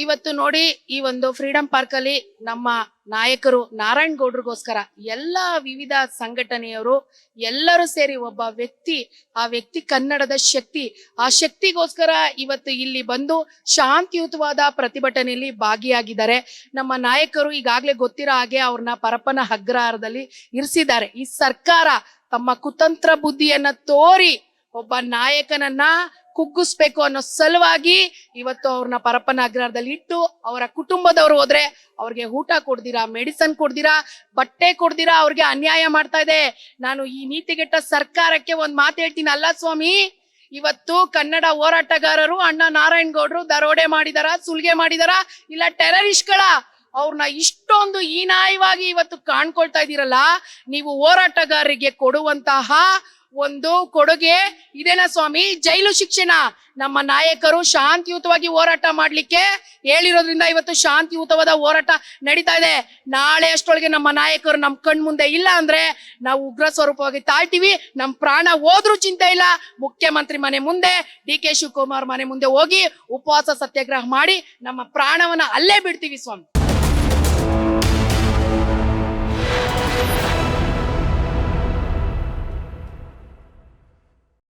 ಇವತ್ತು ನೋಡಿ ಈ ಒಂದು ಫ್ರೀಡಂ ಪಾರ್ಕ್ ಅಲ್ಲಿ ನಮ್ಮ ನಾಯಕರು ನಾರಾಯಣ್ ಗೌಡ್ರಿಗೋಸ್ಕರ ಎಲ್ಲಾ ವಿವಿಧ ಸಂಘಟನೆಯವರು ಎಲ್ಲರೂ ಸೇರಿ ಒಬ್ಬ ವ್ಯಕ್ತಿ, ಆ ವ್ಯಕ್ತಿ ಕನ್ನಡದ ಶಕ್ತಿ, ಆ ಶಕ್ತಿಗೋಸ್ಕರ ಇವತ್ತು ಇಲ್ಲಿ ಬಂದು ಶಾಂತಿಯುತವಾದ ಪ್ರತಿಭಟನೆಯಲ್ಲಿ ಭಾಗಿಯಾಗಿದ್ದಾರೆ. ನಮ್ಮ ನಾಯಕರು ಈಗಾಗಲೇ ಗೊತ್ತಿರೋ ಹಾಗೆ ಅವ್ರನ್ನ ಪರಪ್ಪನ ಅಗ್ರಹಾರದಲ್ಲಿ ಇರಿಸಿದ್ದಾರೆ. ಈ ಸರ್ಕಾರ ತಮ್ಮ ಕುತಂತ್ರ ಬುದ್ಧಿಯನ್ನ ತೋರಿ ಒಬ್ಬ ನಾಯಕನನ್ನ ಕುಗ್ಗಿಸ್ಬೇಕು ಅನ್ನೋ ಸಲುವಾಗಿ ಇವತ್ತು ಅವ್ರನ್ನ ಪರಪ್ಪನ ಅಗ್ರಹಾರದಲ್ಲಿ ಇಟ್ಟು ಅವರ ಕುಟುಂಬದವರು ಹೋದ್ರೆ ಅವ್ರಿಗೆ ಊಟ ಕೊಡ್ದಿರಾ, ಮೆಡಿಸನ್ ಕೊಡ್ದಿರಾ, ಬಟ್ಟೆ ಕೊಡ್ದಿರಾ ಅವ್ರಿಗೆ ಅನ್ಯಾಯ ಮಾಡ್ತಾ ಇದೆ. ನಾನು ಈ ನೀತಿಗೆಟ್ಟ ಸರ್ಕಾರಕ್ಕೆ ಒಂದ್ ಮಾತು ಹೇಳ್ತೀನಿ, ಅಲ್ಲ ಸ್ವಾಮಿ, ಇವತ್ತು ಕನ್ನಡ ಹೋರಾಟಗಾರರು ಅಣ್ಣ ನಾರಾಯಣ್ ಗೌಡ್ರು ದರೋಡೆ ಮಾಡಿದಾರ, ಸುಲ್ಗೆ ಮಾಡಿದಾರ, ಇಲ್ಲ ಟೆರರಿಸ್ಟ್ಗಳ ಅವ್ರನ್ನ ಇಷ್ಟೊಂದು ಹೀನಾಯವಾಗಿ ಇವತ್ತು ಕಾಣ್ಕೊಳ್ತಾ ಇದೀರಲ್ಲ. ನೀವು ಹೋರಾಟಗಾರರಿಗೆ ಕೊಡುವಂತಹ ಒಂದು ಕೊಡುಗೆ ಇದೇನಾ ಸ್ವಾಮಿ? ಜೈಲು ಶಿಕ್ಷಣ. ನಮ್ಮ ನಾಯಕರು ಶಾಂತಿಯುತವಾಗಿ ಹೋರಾಟ ಮಾಡ್ಲಿಕ್ಕೆ ಹೇಳಿರೋದ್ರಿಂದ ಇವತ್ತು ಶಾಂತಿಯುತವಾದ ಹೋರಾಟ ನಡೀತಾ ಇದೆ. ನಾಳೆ ಅಷ್ಟೊಳಗೆ ನಮ್ಮ ನಾಯಕರು ನಮ್ ಕಣ್ ಮುಂದೆ ಇಲ್ಲ ಅಂದ್ರೆ ನಾವು ಉಗ್ರ ಸ್ವರೂಪವಾಗಿ ತಾಳ್ತೀವಿ. ನಮ್ ಪ್ರಾಣ ಹೋದ್ರೂ ಚಿಂತೆ ಇಲ್ಲ. ಮುಖ್ಯಮಂತ್ರಿ ಮನೆ ಮುಂದೆ, ಡಿ.ಕೆ. ಶಿವಕುಮಾರ್ ಮನೆ ಮುಂದೆ ಹೋಗಿ ಉಪವಾಸ ಸತ್ಯಾಗ್ರಹ ಮಾಡಿ ನಮ್ಮ ಪ್ರಾಣವನ್ನ ಅಲ್ಲೇ ಬಿಡ್ತೀವಿ ಸ್ವಾಮಿ.